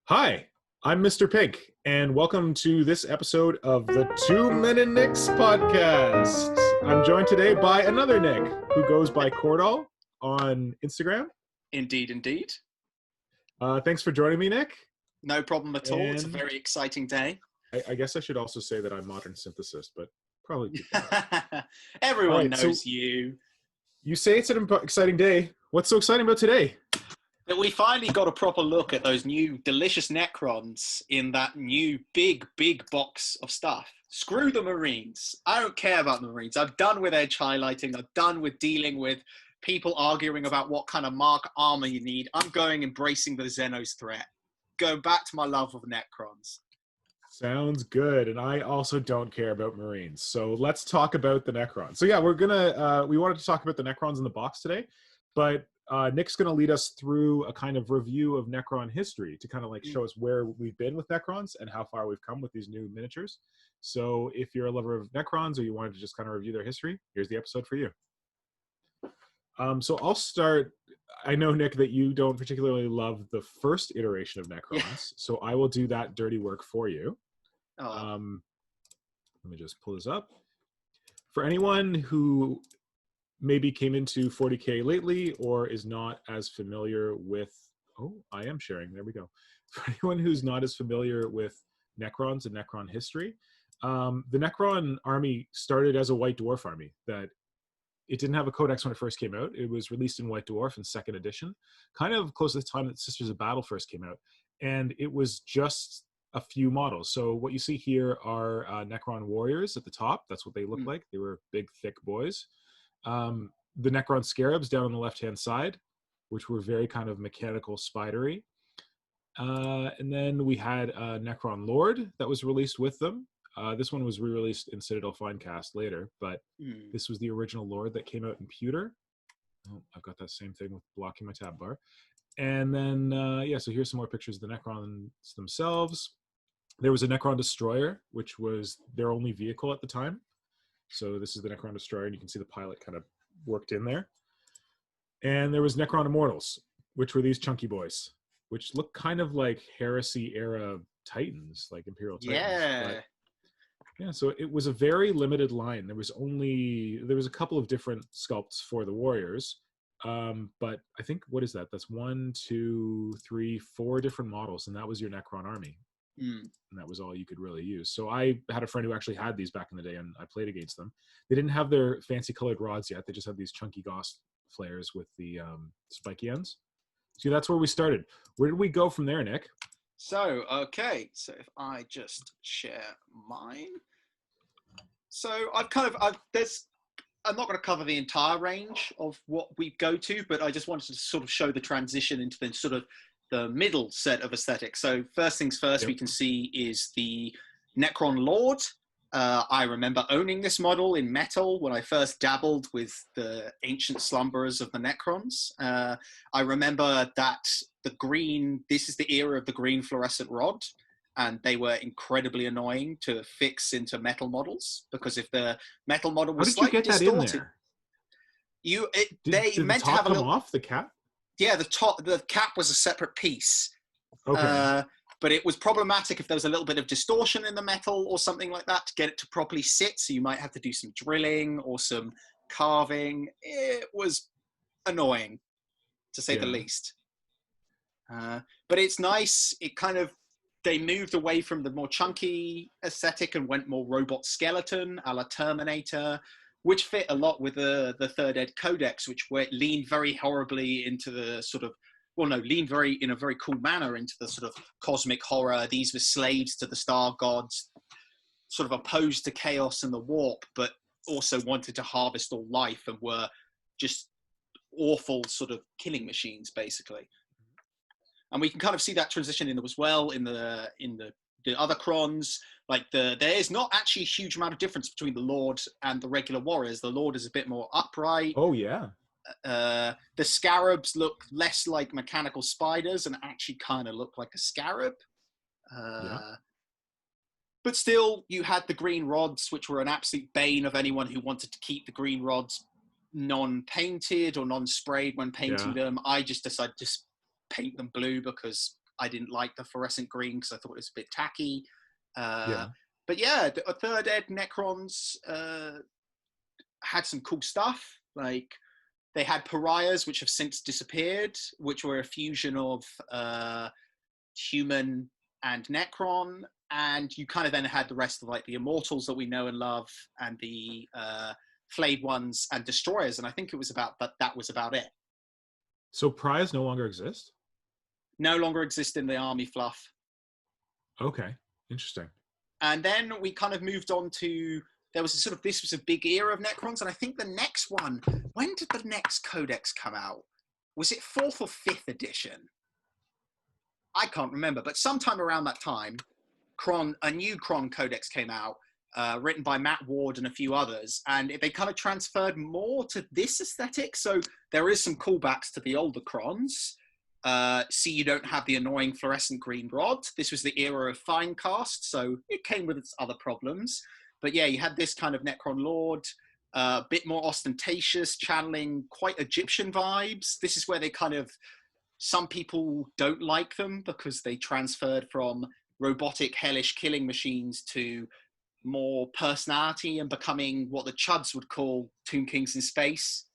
Hi, I'm Mr. Pink, and welcome to this episode of the Two Men and Nicks podcast. I'm joined today by another Nick who goes by Cordall on Instagram. Indeed, indeed. Thanks for joining me, Nick. No problem at all. It's a And very exciting day. I guess I should also say that I'm modern synthesis, but probably keep Everyone All right, knows so- you. You say it's an exciting day. What's so exciting about today? That we finally got a proper look at those new delicious Necrons in that new big box of stuff. Screw the Marines. I don't care about the Marines. I'm done with edge highlighting. I'm done with dealing with people arguing about what kind of mark armor you need. I'm going embracing the Xenos threat. Going back to my love of Necrons. Sounds good, and I also don't care about Marines. So let's talk about the Necrons. So yeah, we wanted to talk about the Necrons in the box today, but Nick's gonna lead us through a kind of review of Necron history to kind of like show us where we've been with Necrons and how far we've come with these new miniatures. So if you're a lover of Necrons or you wanted to just kind of review their history, here's the episode for you. So I'll start. I know, Nick, that you don't particularly love the first iteration of Necrons, so I will do that dirty work for you. Oh. Let me just pull this up. For anyone who maybe came into 40K lately or is not as familiar with... Oh, I am sharing. There we go. For anyone who's not as familiar with Necrons and Necron history, the Necron army started as a White Dwarf army. That it didn't have a Codex when it first came out. It was released in White Dwarf in 2nd edition, kind of close to the time that Sisters of Battle first came out. And it was just a few models. So what you see here are Necron warriors at the top. That's what they look like. They were big, thick boys. The Necron Scarabs down on the left-hand side, which were very kind of mechanical, spidery. And then we had Necron Lord that was released with them. This one was re-released in Citadel Finecast later, but this was the original Lord that came out in pewter. Oh, I've got that same thing with blocking my tab bar. And then, so here's some more pictures of the Necrons themselves. There was a Necron Destroyer, which was their only vehicle at the time. So this is the Necron Destroyer, and you can see the pilot kind of worked in there. And there was Necron Immortals, which were these chunky boys, which look kind of like Heresy-era Titans, like Imperial Titans. Yeah. But, yeah, so it was a very limited line. There was a couple of different sculpts for the warriors. But I think, what is that? That's 1, 2, 3, 4 different models, and that was your Necron army. And that was all you could really use. So I had a friend who actually had these back in the day, and I played against them. They didn't have their fancy colored rods yet. They just had these chunky Gauss flares with the spiky ends. So that's where we started. Where did we go from there, Nick? So, okay. So if I just share mine. So I'm not going to cover the entire range of what we go to, but I just wanted to sort of show the transition into the sort of the middle set of aesthetics. So first things first, we can see is the Necron Lord. I remember owning this model in metal when I first dabbled with the ancient slumberers of the Necrons. I remember that this is the era of the green fluorescent rod, and they were incredibly annoying to fix into metal models, because if the metal model was slightly distorted, they meant to have a little off the cap. Yeah, the cap was a separate piece. Okay. But it was problematic if there was a little bit of distortion in the metal or something like that to get it to properly sit. So you might have to do some drilling or some carving. It was annoying, to say the least. But it's nice. They moved away from the more chunky aesthetic and went more robot skeleton, a la Terminator, which fit a lot with the 3rd Ed Codex, which leaned very horribly into the sort of, in a very cool manner into the sort of cosmic horror. These were slaves to the star gods, sort of opposed to chaos and the warp, but also wanted to harvest all life and were just awful sort of killing machines, basically. And we can kind of see that transition in as well in the other Crons. Like there is not actually a huge amount of difference between the Lord and the regular warriors. The Lord is a bit more upright. Oh yeah. The Scarabs look less like mechanical spiders and actually kind of look like a scarab. But still, you had the green rods, which were an absolute bane of anyone who wanted to keep the green rods non-painted or non-sprayed when painting them. I just decided to paint them blue because I didn't like the fluorescent green because I thought it was a bit tacky. Yeah. But yeah, the third ed Necrons had some cool stuff. Like they had pariahs, which have since disappeared, which were a fusion of human and Necron. And you kind of then had the rest of like the immortals that we know and love, and the flayed ones and destroyers. And I think it was about that was about it. So pariahs no longer exist? No longer exist in the army fluff. Okay, interesting. And then we kind of moved on to, there was a sort of, this was a big era of Necrons. And I think the next one, when did the next Codex come out? Was it 4th or 5th edition? I can't remember, but sometime around that time, a new Cron Codex came out, written by Matt Ward and a few others, and they kind of transferred more to this aesthetic. So there is some callbacks to the older Crons. See, you don't have the annoying fluorescent green rod. This was the era of fine cast, so it came with its other problems. But yeah, you had this kind of Necron Lord, a bit more ostentatious, channeling quite Egyptian vibes. This is where they kind of, some people don't like them because they transferred from robotic, hellish killing machines to more personality and becoming what the Chuds would call Tomb Kings in space.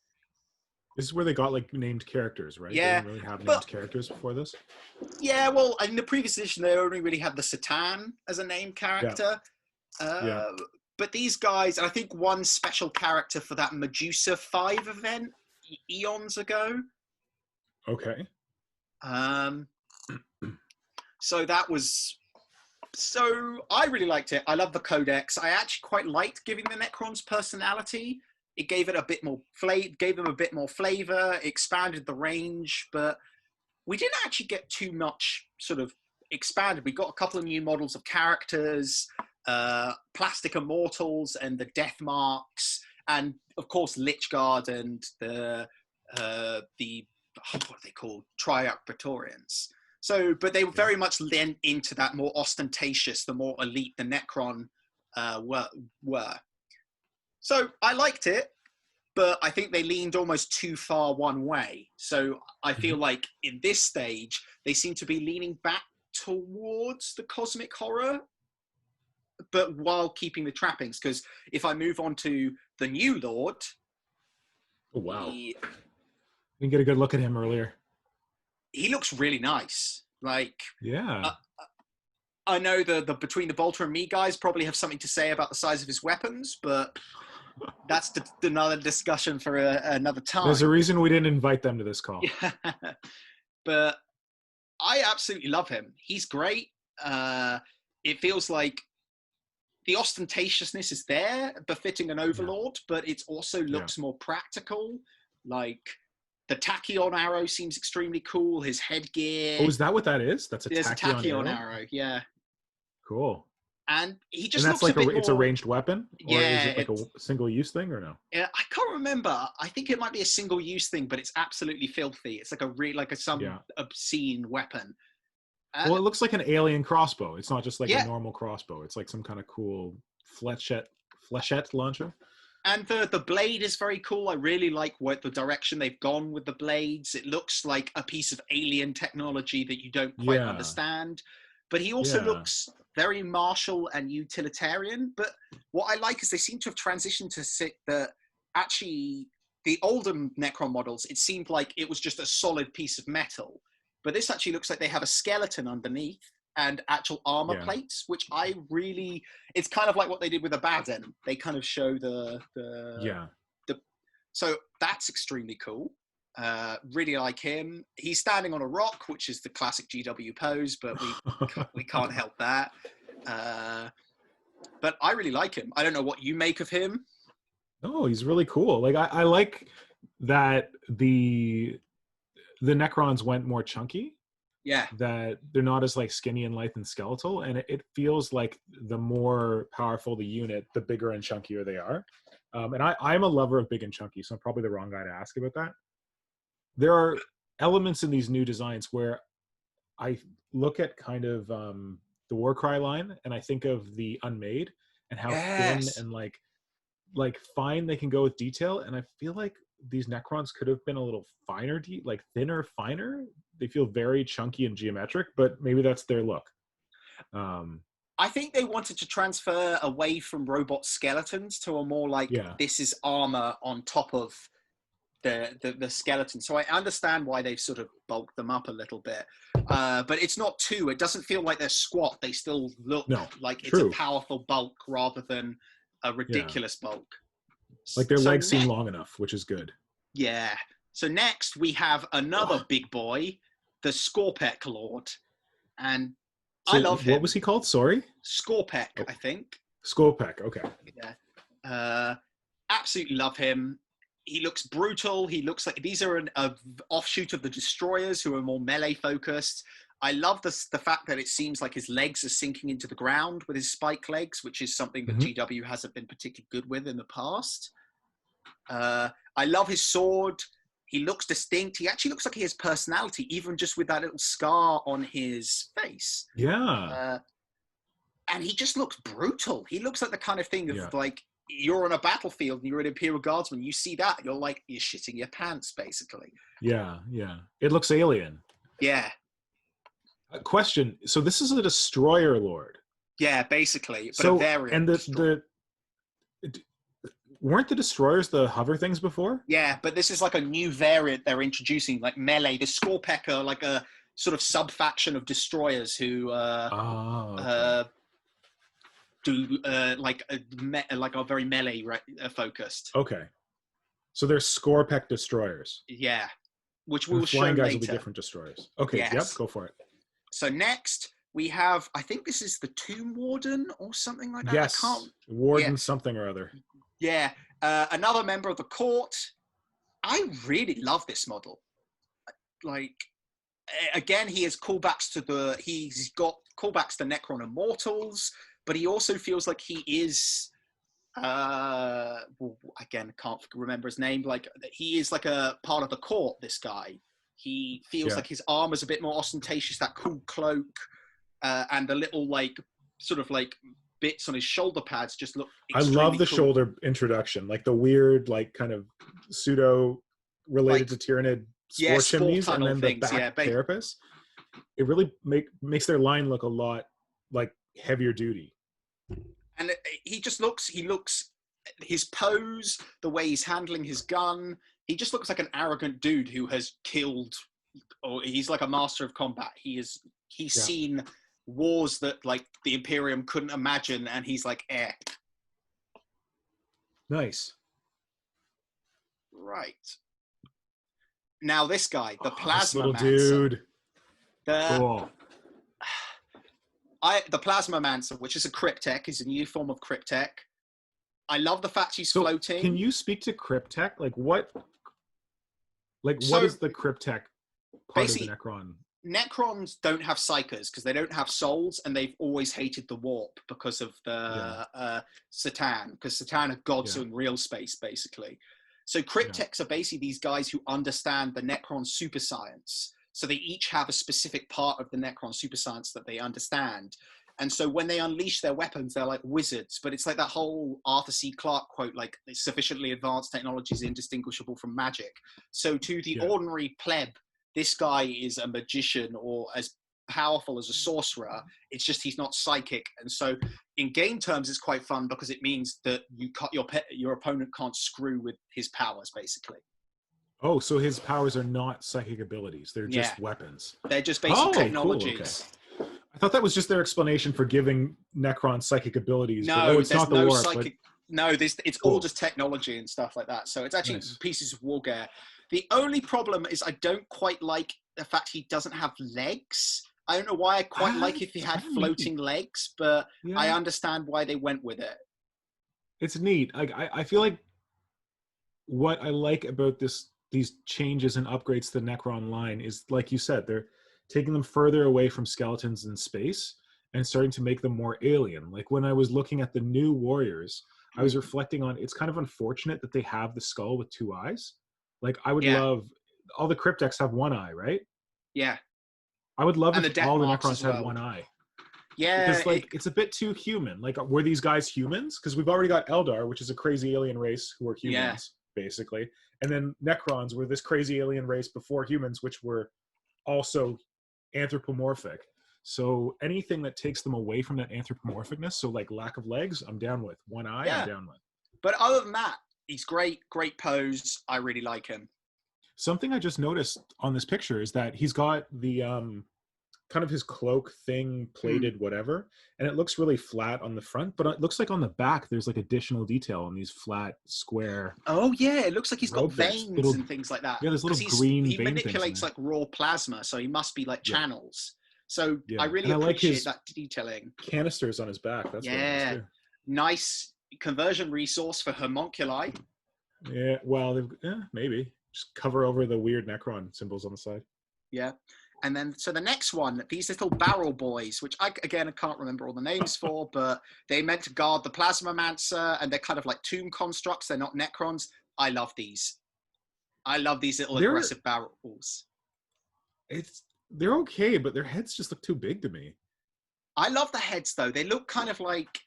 This is where they got like named characters, right? Yeah, they didn't really have named characters before this. Yeah, well, in the previous edition, they only really had the Satan as a named character. Yeah. But these guys, I think one special character for that Medusa 5 event eons ago. Okay. So that was, so I really liked it. I love the Codex. I actually quite liked giving the Necrons personality. It gave it a bit more gave them a bit more flavor, expanded the range, but we didn't actually get too much sort of expanded. We got a couple of new models of characters, plastic immortals and the death marks, and of course Lichguard and the what are they called? Triarch Praetorians. So, but they were very much lent into that more ostentatious, the more elite the Necron were. So I liked it, but I think they leaned almost too far one way. So I feel like in this stage, they seem to be leaning back towards the cosmic horror, but while keeping the trappings. Because if I move on to the new Lord... Oh, wow. We didn't get a good look at him earlier. He looks really nice. Like... Yeah. I know the between the Bolter and me guys probably have something to say about the size of his weapons, but that's another discussion for another time. There's a reason we didn't invite them to this call. Yeah. But I absolutely love him. He's great. It feels like the ostentatiousness is there, befitting an overlord, but it also looks more practical. Like the tachyon arrow seems extremely cool. His headgear. Oh, is that what that is? That's a There's tachyon a tachyon arrow. Yeah. Cool. And he just and looks that's like a bit more... It's a ranged weapon? Or yeah, is it like a single-use thing or no? Yeah, I can't remember. I think it might be a single-use thing, but it's absolutely filthy. It's like some obscene weapon. Well, it looks like an alien crossbow. It's not just like a normal crossbow. It's like some kind of cool flechette launcher. And the blade is very cool. I really like the direction they've gone with the blades. It looks like a piece of alien technology that you don't quite understand. But he also looks very martial and utilitarian. But what I like is they seem to have transitioned to that actually the older Necron models, it seemed like it was just a solid piece of metal. But this actually looks like they have a skeleton underneath and actual armor plates, which I really... It's kind of like what they did with Abaddon. They kind of show so that's extremely cool. Really like him. He's standing on a rock, which is the classic GW pose, but we can't help that. But I really like him. I don't know what you make of him. No, he's really cool. Like I like that the Necrons went more chunky. Yeah. That they're not as like skinny and lithe and skeletal, and it feels like the more powerful the unit, the bigger and chunkier they are. And I'm a lover of big and chunky, so I'm probably the wrong guy to ask about that. There are elements in these new designs where I look at kind of the Warcry line, and I think of the Unmade and how thin and like fine they can go with detail. And I feel like these Necrons could have been a little finer, like thinner, finer. they feel very chunky and geometric, but maybe that's their look. I think they wanted to transfer away from robot skeletons to a more like, this is armor on top of the skeleton. So I understand why they've sort of bulked them up a little bit. But it's not too, it doesn't feel like they're squat. They still look like it's a powerful bulk rather than a ridiculous bulk. Like their legs seem long enough, which is good. Yeah. So next we have another big boy, the Scorpek Lord. And I love him. What was he called? Sorry? Scorpek, I think. Scorpek, okay. Yeah. Absolutely love him. He looks brutal. He looks like these are an offshoot of the Destroyers who are more melee focused. I love the fact that it seems like his legs are sinking into the ground with his spike legs, which is something that GW hasn't been particularly good with in the past. I love his sword. He looks distinct. He actually looks like he has personality, even just with that little scar on his face. Yeah. And he just looks brutal. He looks like the kind of thing of like, you're on a battlefield and you're an Imperial Guardsman. You see that, you're like, you're shitting your pants, basically. Yeah. It looks alien. Yeah. Question. So this is a Destroyer Lord. Yeah, basically. But a variant. And weren't the Destroyers the hover things before? Yeah, but this is like a new variant they're introducing, like melee. The Scorpek are like a sort of sub-faction of Destroyers who do like are very melee focused. Okay. So they're Scorpek Destroyers. Yeah. Which we'll show flying guys later. will be different Destroyers. Okay, yes. Yep, go for it. So next we have, I think this is the Tomb Warden or something like that. Yes, Warden something or other. Yeah, another member of the court. I really love this model. Like, again, he has callbacks to he's got callbacks to Necron Immortals, but he also feels like he is, again, can't remember his name. Like, he is like a part of the court, this guy. He feels like his armor's a bit more ostentatious, that cool cloak, and the little, like, sort of like bits on his shoulder pads just look extremely I love the cool. shoulder introduction, like the weird, like, kind of pseudo related to Tyranid spore chimneys and then the back carapace. It really makes their line look a lot like heavier duty. And he looks his pose, the way he's handling his gun, he just looks like an arrogant dude who has killed, or he's like a master of combat. He's seen wars that like the Imperium couldn't imagine, and he's like, Nice. Right. Now this guy, the Plasma little Mancer. dude. Cool. The Plasma Mancer, which is a Cryptek, is a new form of Cryptek. I love the fact he's floating. Can you speak to Cryptek? What is the Cryptek part of the Necron? Necrons don't have psychers because they don't have souls, and they've always hated the warp because of the Satan, because Satan are gods in real space, basically. So Crypteks are basically these guys who understand the Necron super science. So they each have a specific part of the Necron super science that they understand. And so when they unleash their weapons, they're like wizards. But it's like that whole Arthur C. Clarke quote, like, sufficiently advanced technology is indistinguishable from magic. So to the ordinary pleb, this guy is a magician or as powerful as a sorcerer. It's just he's not psychic. And so in game terms, it's quite fun because it means that your opponent can't screw with his powers, basically. Oh, so his powers are not psychic abilities. They're just weapons. They're just basic technologies. Cool. Okay. I thought that was just their explanation for giving Necron psychic abilities. No, it's not the warp. Psychic... No, it's all just technology and stuff like that. So it's actually pieces of war gear. The only problem is I don't quite like the fact he doesn't have legs. I don't know why I quite like if he had floating legs, but I understand why they went with it. It's neat. I feel like what I like about these changes and upgrades to the Necron line is, like you said, they're taking them further away from skeletons in space and starting to make them more alien. Like when I was looking at the new warriors, I was reflecting on, it's kind of unfortunate that they have the skull with two eyes. Like I would love, all the Crypteks have one eye, right? Yeah. I would love if all the Necrons had one eye. Yeah. Because it's a bit too human. Like, were these guys humans? Because we've already got Eldar, which is a crazy alien race who are humans, basically. And then Necrons were this crazy alien race before humans, which were also anthropomorphic. So anything that takes them away from that anthropomorphicness, so like lack of legs, I'm down with. One eye, Yeah. I'm down with. But other than that, he's great. Great pose. I really like him. Something I just noticed on this picture is that he's got the kind of his cloak thing plated whatever, and it looks really flat on the front, but it looks like on the back there's like additional detail on these flat square. Oh yeah, it looks like he's got robe bits. veins Little- and things like that. Yeah, there's little 'Cause green he vein things in manipulates there. like raw plasma, so he must be like channels. So Yeah. I really And I like appreciate his that detailing. Canisters on his back. That's really nice too. Nice conversion resource for homunculi. Yeah, well, maybe just cover over the weird Necron symbols on the side. Yeah. And then, so the next one, these little barrel boys, which I can't remember all the names for, but they meant to guard the Plasmamancer, and they're kind of like tomb constructs. They're not Necrons. I love these. I love these little aggressive barrels. They're okay, but their heads just look too big to me. I love the heads, though. They look kind of like,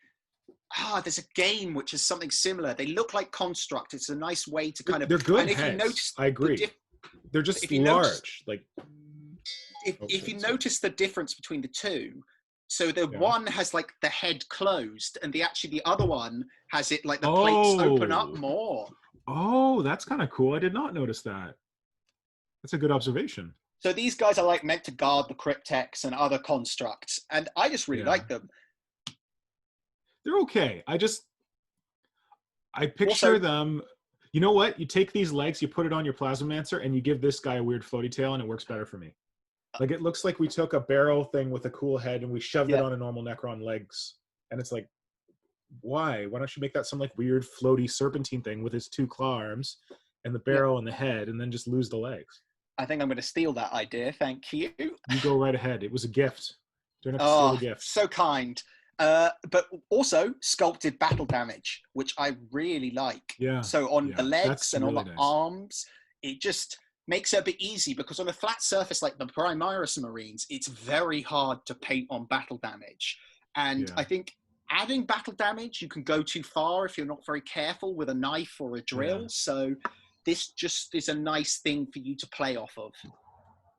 there's a game which is something similar. They look like Construct. It's a nice way to kind of... They're good and if heads. you notice I agree. They're just large. If you notice the difference between the two, so the one has like the head closed, and the other one has it like the plates open up more. Oh, that's kind of cool. I did not notice that. That's a good observation. So these guys are like meant to guard the Crypteks and other constructs, and I just really like them. They're okay. I picture them. You know what? You take these legs, you put it on your Plasmamancer, and you give this guy a weird floaty tail, and it works better for me. Like, it looks like we took a barrel thing with a cool head and we shoved it on a normal Necron legs. And it's like, why? Why don't you make that some like weird floaty serpentine thing with his two claw arms and the barrel and the head, and then just lose the legs? I think I'm going to steal that idea. Thank you. You go right ahead. It was a gift. Don't have to steal a gift. So kind. But also sculpted battle damage, which I really like. Yeah. So on the legs and really on the arms, it just makes it a bit easy, because on a flat surface like the Primaris Marines, it's very hard to paint on battle damage. And I think adding battle damage, you can go too far if you're not very careful with a knife or a drill. So this just is a nice thing for you to play off of.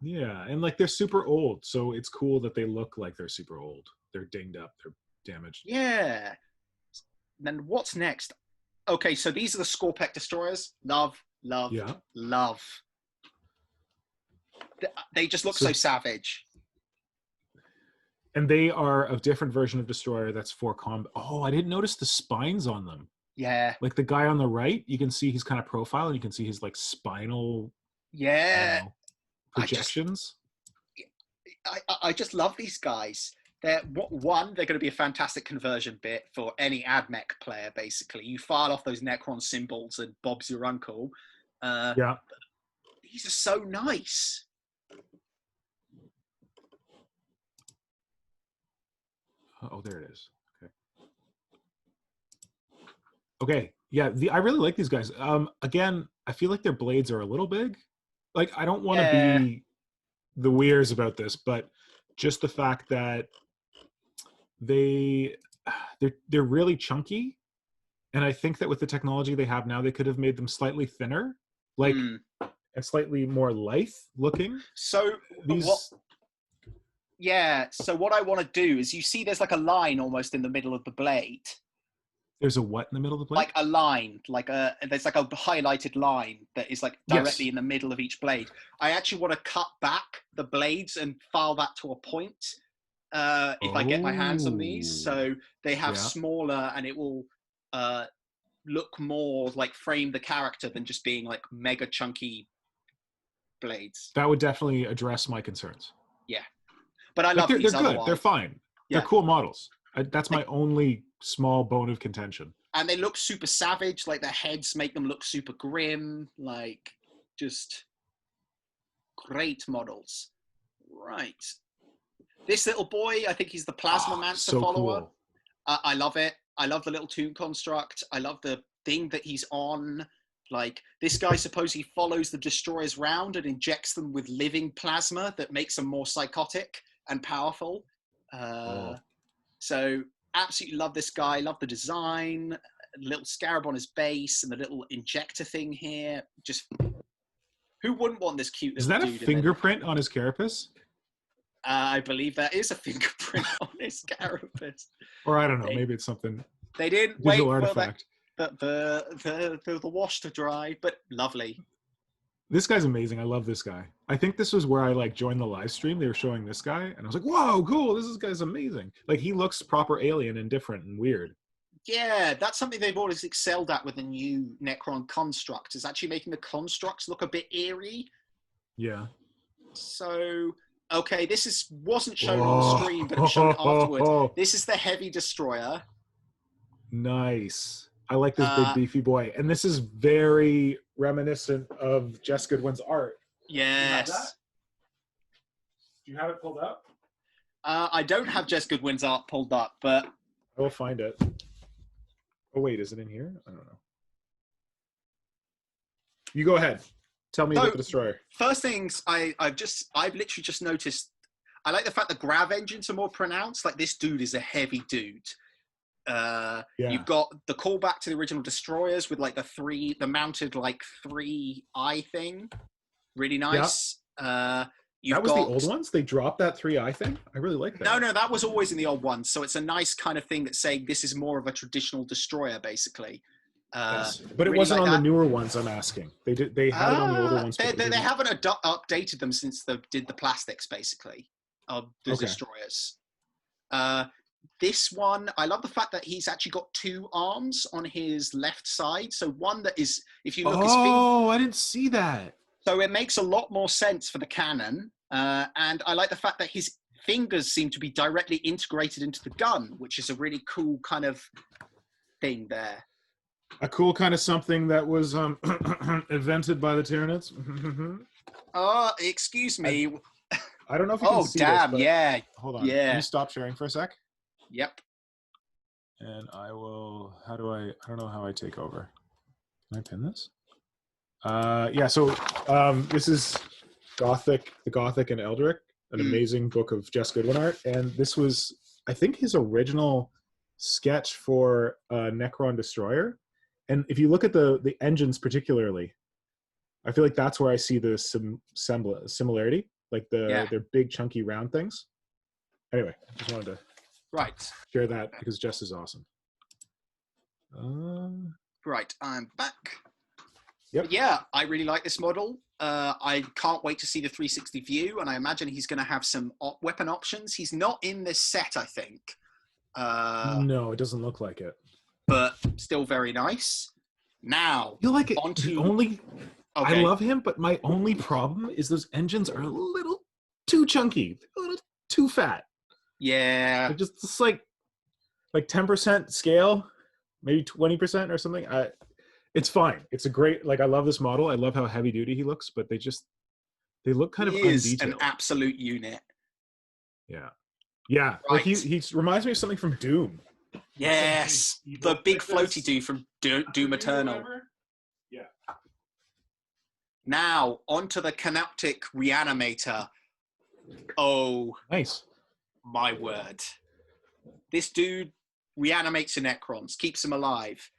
Yeah, and like they're super old, so it's cool that they look like they're super old. They're dinged up, they're damaged. Yeah. Then what's next? Okay, so these are the Scorpek destroyers. Love. They just look so savage. And they are a different version of destroyer that's for combat. Oh, I didn't notice the spines on them. Yeah. Like the guy on the right, you can see his kind of profile, and you can see his like spinal projections. I just love these guys. They're going to be a fantastic conversion bit for any AdMech player. Basically, you file off those Necron symbols and Bob's your uncle. These are so nice. Oh, there it is. Okay. Yeah, I really like these guys. Again, I feel like their blades are a little big. Like, I don't want to be the weirs about this, but just the fact that they're really chunky, and I think that with the technology they have now, they could have made them slightly thinner, like and slightly more lithe looking. So so what I want to do is, you see there's like a line almost in the middle of the blade. There's a what in the middle of the blade? Like a line, there's like a highlighted line that is like directly in the middle of each blade. I actually want to cut back the blades and file that to a point if I get my hands on these. So they have smaller, and it will look more like frame the character than just being like mega chunky blades. That would definitely address my concerns. Yeah. But I love these. They're good. They're fine. Yeah. They're cool models. That's my only small bone of contention. And they look super savage. Like their heads make them look super grim. Like just great models. Right. This little boy, I think he's the Plasmamancer follower. Cool. I love it. I love the little tomb construct. I love the thing that he's on. Like, this guy supposedly follows the destroyers round and injects them with living plasma that makes them more psychotic and powerful. So absolutely love this guy. Love the design. A little scarab on his base and the little injector thing here. Just Who wouldn't want this cute Is little that a dude in fingerprint on his carapace? I believe that is a fingerprint on his carapace. Or I don't know, maybe it's something They didn't digital wait artifact. for the wash to dry, but lovely. This guy's amazing. I love this guy. I think this was where I like joined the live stream. They were showing this guy, and I was like, "Whoa, cool! This guy's amazing." Like he looks proper alien and different and weird. Yeah, that's something they've always excelled at with the new Necron construct, is actually making the constructs look a bit eerie. Yeah. So, okay, wasn't shown on stream, but it was shown afterwards. This is the Heavy Destroyer. Nice. I like this big beefy boy, and this is very reminiscent of Jess Goodwin's art. Yes. Do you have it pulled up? I don't have Jess Goodwin's art pulled up, but I will find it. Oh wait, is it in here? I don't know. You go ahead. Tell me about the Destroyer. First things, I've literally just noticed. I like the fact the grav engines are more pronounced. Like this dude is a heavy dude. You've got the callback to the original Destroyers with like the mounted like 3-eye thing. Really nice. That was the old ones? They dropped that 3-eye thing? I really like that. No, that was always in the old ones. So it's a nice kind of thing that's saying this is more of a traditional Destroyer, basically. Yes. But it wasn't on the newer ones, I'm asking. They had it on the older ones. They haven't updated them since they did the plastics, basically, of the Destroyers. This one, I love the fact that he's actually got 2 arms on his left side. So one that is, if you look, I didn't see that. So it makes a lot more sense for the cannon. And I like the fact that his fingers seem to be directly integrated into the gun, which is a really cool kind of thing there. A cool kind of something that was invented by the Tyranids. Excuse me. I don't know if you can see this, but yeah. Hold on. Yeah. Can you stop sharing for a sec? Yep. And I will, I don't know how I take over. Can I pin this? So this is the Gothic and Eldrick, an amazing book of Jess Goodwin art. And this was, I think, his original sketch for Necron Destroyer. And if you look at the engines particularly, I feel like that's where I see the similarity, like they're big, chunky, round things. Anyway, I just wanted to share that because Jess is awesome. Right, I'm back. Yep. But yeah, I really like this model. I can't wait to see the 360 view, and I imagine he's going to have some weapon options. He's not in this set, I think. No, it doesn't look like it. But still very nice. Now, you like it? Okay. I love him, but my only problem is those engines are a little too chunky, a little too fat. Yeah. They're just like 10% scale, maybe 20% or something. It's fine. It's a great, I love this model. I love how heavy duty he looks, but they look kind of undetailed. He is an absolute unit. Yeah. Yeah. Right. Like he reminds me of something from Doom. Yes. The big floaty dude from Doom Eternal. Yeah. Now, onto the canoptek Reanimator. Oh. Nice. My word. This dude reanimates the Necrons, keeps them alive.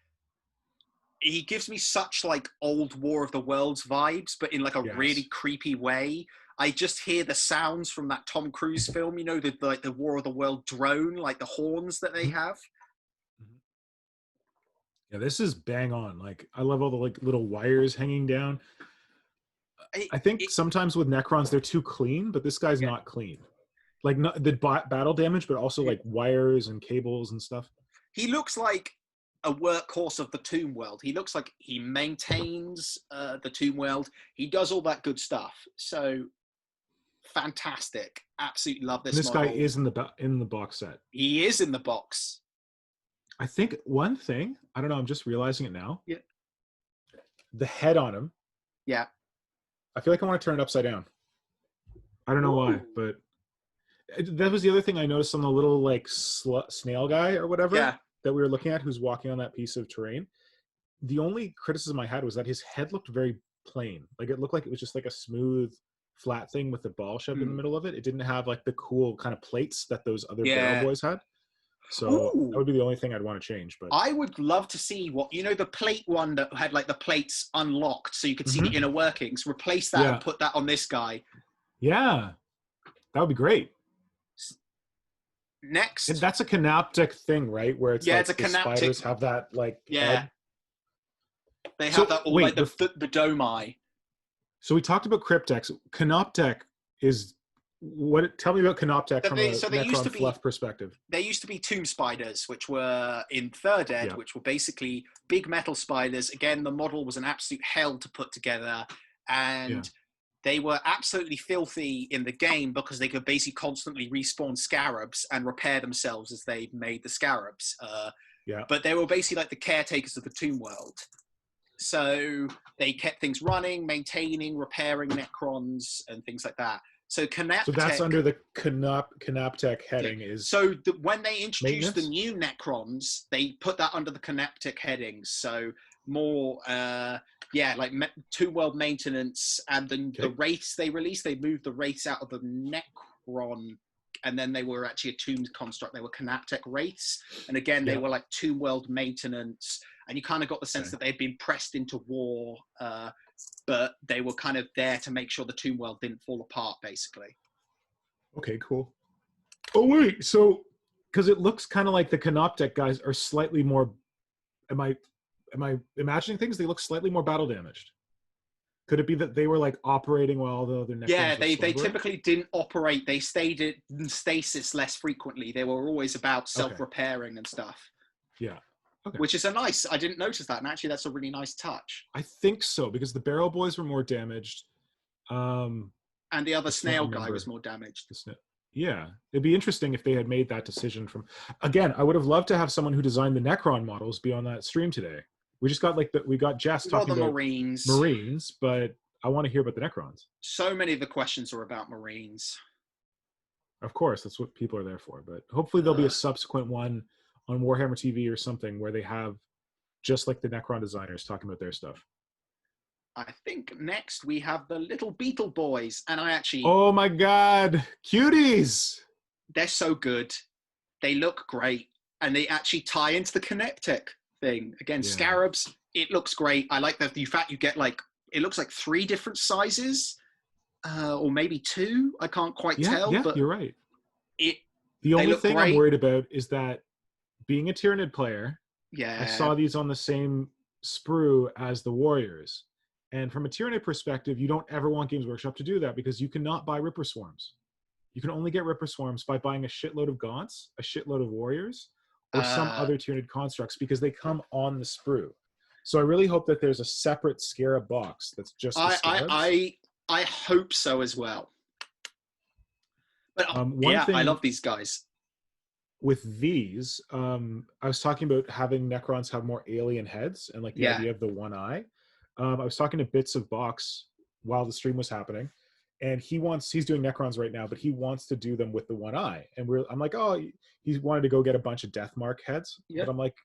He gives me such old War of the Worlds vibes, but in a really creepy way. I just hear the sounds from that Tom Cruise film, the War of the World drone, the horns that they have. Yeah, this is bang on. I love all the little wires hanging down. I think sometimes with Necrons they're too clean, but this guy's not clean. Not the battle damage, but also wires and cables and stuff. He looks like a workhorse of the Tomb World. He looks like he maintains the Tomb World. He does all that good stuff. So fantastic! Absolutely love this. And this guy is in the box set. He is in the box. I think one thing, I don't know, I'm just realizing it now. Yeah. The head on him. Yeah. I feel like I want to turn it upside down. I don't know why, but that was the other thing I noticed on the little snail guy or whatever that we were looking at, who's walking on that piece of terrain. The only criticism I had was that his head looked very plain. It looked like it was just a smooth, flat thing with the ball shoved in the middle of it. It didn't have the cool kind of plates that those other barrel boys had. So Ooh. that would be the only thing I'd want to change. But I would love to see what, the plate one that had like the plates unlocked so you could see the inner workings. Replace that and put that on this guy. Yeah, that would be great. Next. And that's a canoptek thing, right? Where it's like it's a the spiders have that like head. They have that all like the dome eye. So we talked about Crypteks. Canoptek is what? Tell me about Canoptek from a Necron fluff perspective. There used to be tomb spiders, which were in Third Ed, which were basically big metal spiders. Again, the model was an absolute hell to put together, and they were absolutely filthy in the game because they could basically constantly respawn scarabs and repair themselves as they made the scarabs. But they were basically like the caretakers of the tomb world. So they kept things running, maintaining, repairing Necrons and things like that. So canoptek. So that's under the canoptek heading. So when they introduced the new Necrons, they put that under the canoptek headings. So more, like tomb world maintenance, and then the wraiths they released, they moved the wraiths out of the Necron, and then they were actually a tomb construct. They were canoptek wraiths, and again they were like tomb world maintenance. And you kind of got the sense that they'd been pressed into war, but they were kind of there to make sure the tomb world didn't fall apart, basically. Okay, cool. Oh wait, so because it looks kind of like the canoptek guys are slightly more. Am I imagining things? They look slightly more battle damaged. Could it be that they were like operating while the other Necrons they typically didn't operate. They stayed in stasis less frequently. They were always about self-repairing and stuff. Yeah. Okay. Which is I didn't notice that, and actually that's a really nice touch. I think so, because the Barrel Boys were more damaged. And the other snail guy was more damaged. Yeah. It'd be interesting if they had made that decision from... Again, I would have loved to have someone who designed the Necron models be on that stream today. We just got we got Jess talking about Marines, but I want to hear about the Necrons. So many of the questions are about Marines. Of course, that's what people are there for, but hopefully there'll be a subsequent one on Warhammer TV or something where they have just like the Necron designers talking about their stuff. I think next we have the little Beetle Boys, and I actually... Oh my god, cuties! They're so good. They look great, and they actually tie into the canoptek thing. Again, Scarabs, it looks great. I like the fact you get like, it looks like 3 different sizes, or maybe 2. I can't quite tell. Yeah, but you're right. The only thing I'm worried about is that being a Tyranid player, I saw these on the same sprue as the Warriors. And from a Tyranid perspective, you don't ever want Games Workshop to do that because you cannot buy Ripper Swarms. You can only get Ripper Swarms by buying a shitload of Gaunts, a shitload of Warriors, or some other Tyranid constructs because they come on the sprue. So I really hope that there's a separate Scarab box that's just the Scarabs. I hope so as well. But I love these guys. With these, I was talking about having Necrons have more alien heads and like the idea of the one eye. I was talking to Bits of Box while the stream was happening, and he's doing Necrons right now, but he wants to do them with the one eye. And I'm like, oh, he wanted to go get a bunch of Deathmark heads. But I'm like,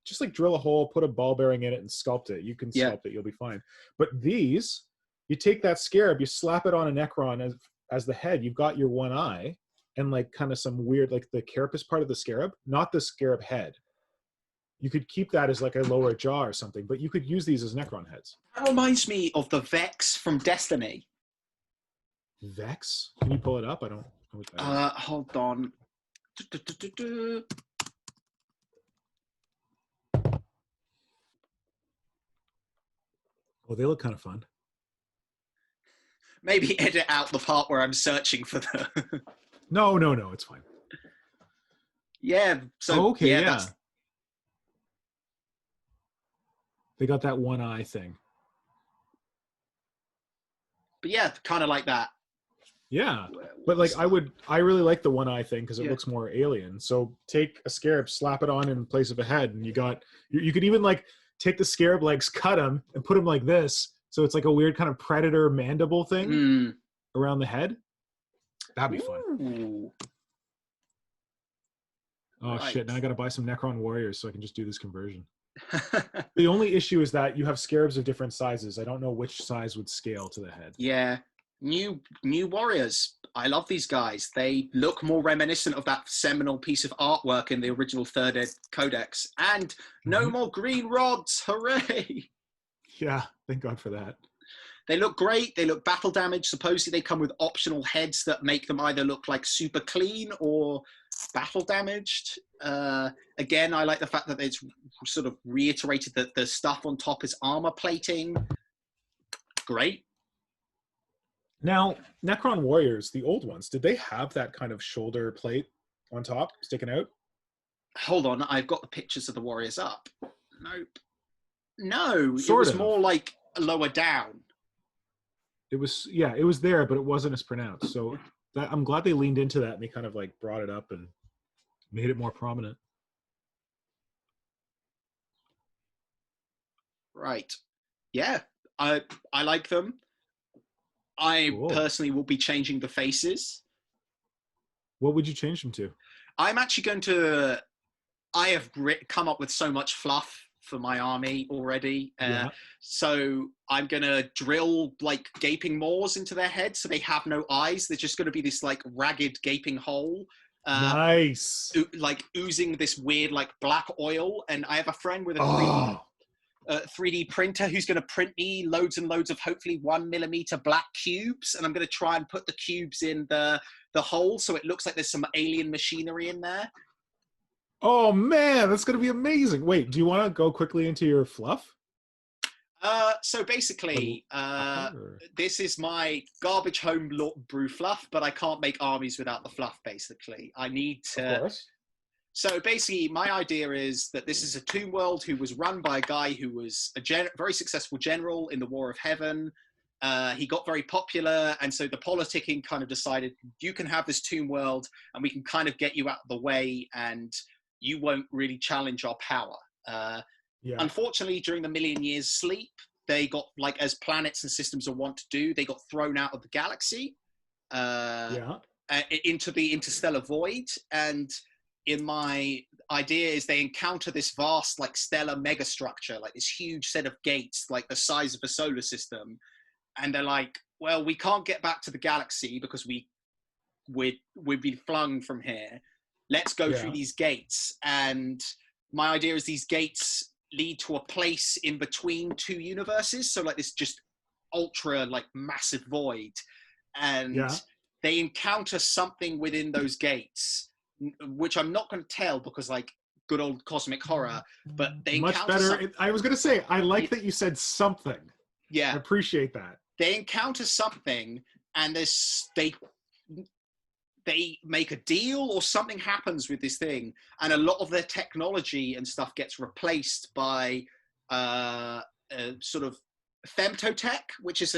just like drill a hole, put a ball bearing in it and sculpt it. You can sculpt it, you'll be fine. But these, you take that Scarab, you slap it on a Necron as the head, you've got your one eye, and like kind of some weird, like the carapace part of the Scarab, not the Scarab head. You could keep that as like a lower jaw or something, but you could use these as Necron heads. That reminds me of the Vex from Destiny. Vex? Can you pull it up? I don't know what that is. Hold on. Oh, they look kind of fun. Maybe edit out the part where I'm searching for the... No, it's fine. Yeah. So they got that one eye thing. But yeah, kind of like that. Yeah, but like I really like the one eye thing because it looks more alien. So take a Scarab, slap it on in place of a head, and you could even like take the Scarab legs, cut them, and put them like this. So it's like a weird kind of predator mandible thing around the head. That'd be fun. Ooh. Oh shit! Now I got to buy some Necron Warriors so I can just do this conversion. The only issue is that you have Scarabs of different sizes. I don't know which size would scale to the head. Yeah, New warriors. I love these guys. They look more reminiscent of that seminal piece of artwork in the original third ed codex. And no more green rods. Hooray! Yeah, thank God for that. They look great. They look battle damaged. Supposedly they come with optional heads that make them either look like super clean or battle damaged. Again, I like the fact that it's sort of reiterated that the stuff on top is armor plating. Great. Now, Necron warriors, the old ones, did they have that kind of shoulder plate on top sticking out? Hold on, I've got the pictures of the warriors up. Nope. No, Sort it was of. more like lower down. It was, yeah, it was there, but it wasn't as pronounced. So I'm glad they leaned into that and they kind of like brought it up and made it more prominent. Right. Yeah, I like them. I personally will be changing the faces. What would you change them to? I'm actually going to... I have come up with so much fluff for my army already. So I'm going to drill like gaping maws into their heads so they have no eyes. They're just going to be this like ragged gaping hole. Nice. Like oozing this weird like black oil. And I have a friend with a 3D printer who's going to print me loads and loads of hopefully 1 millimeter black cubes. And I'm going to try and put the cubes in the hole so it looks like there's some alien machinery in there. Oh man, that's going to be amazing. Wait, do you want to go quickly into your fluff? So basically, this is my garbage home brew fluff, but I can't make armies without the fluff, basically. I need to... Of course. So basically, my idea is that this is a tomb world who was run by a guy who was a very successful general in the War of Heaven. He got very popular, and so the politicking kind of decided, you can have this tomb world, and we can kind of get you out of the way, and you won't really challenge our power. Unfortunately, during the Million Years Sleep, they got, like, as planets and systems are wont to do, they got thrown out of the galaxy into the interstellar void. And in my idea is they encounter this vast, like, stellar megastructure, like this huge set of gates, like the size of a solar system. And they're like, well, we can't get back to the galaxy because we'd be flung from here. Let's go through these gates. And my idea is these gates lead to a place in between two universes. So like this just ultra like massive void. And they encounter something within those gates, which I'm not going to tell because like good old cosmic horror, but they much better. I was going to say, I like that you said something. Yeah. I appreciate that. They encounter something and they make a deal or something happens with this thing, and a lot of their technology and stuff gets replaced by sort of femtotech, which is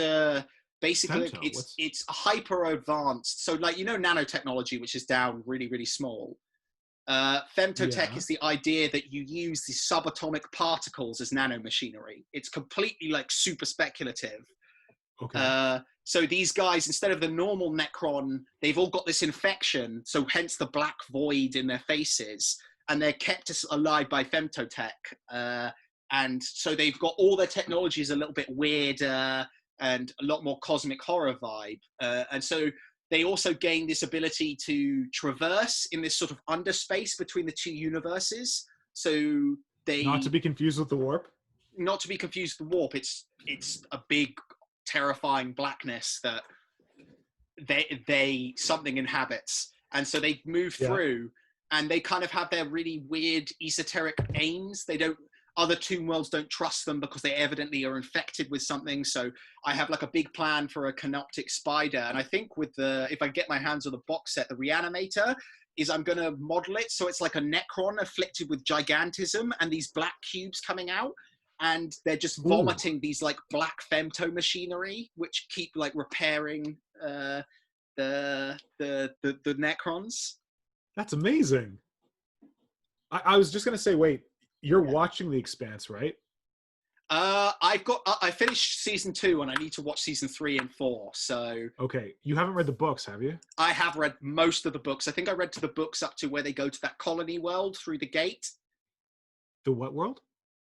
basically it's hyper advanced. So like, you know, nanotechnology, which is down really, really small. Femtotech is the idea that you use these subatomic particles as nanomachinery. It's completely like super speculative. Okay. So these guys, instead of the normal Necron, they've all got this infection, so hence the black void in their faces, and they're kept alive by femtotech. And so they've got all their technologies a little bit weirder and a lot more cosmic horror vibe. And so they also gain this ability to traverse in this sort of underspace between the two universes. So they... Not to be confused with the warp? Not to be confused with the warp. It's a big... terrifying blackness that something inhabits, and so they move through, and they kind of have their really weird esoteric aims. Other tomb worlds don't trust them because they evidently are infected with something. So I have like a big plan for a canoptek spider, and I think if I get my hands on the box set, the Reanimator, is I'm going to model it so it's like a Necron afflicted with gigantism and these black cubes coming out. And they're just vomiting these like black femto machinery, which keep like repairing the Necrons. That's amazing. I was just gonna say, wait, you're watching The Expanse, right? I finished season 2 and I need to watch season 3 and 4. So okay, you haven't read the books, have you? I have read most of the books. I think I read to the books up to where they go to that colony world through the gate. The what world?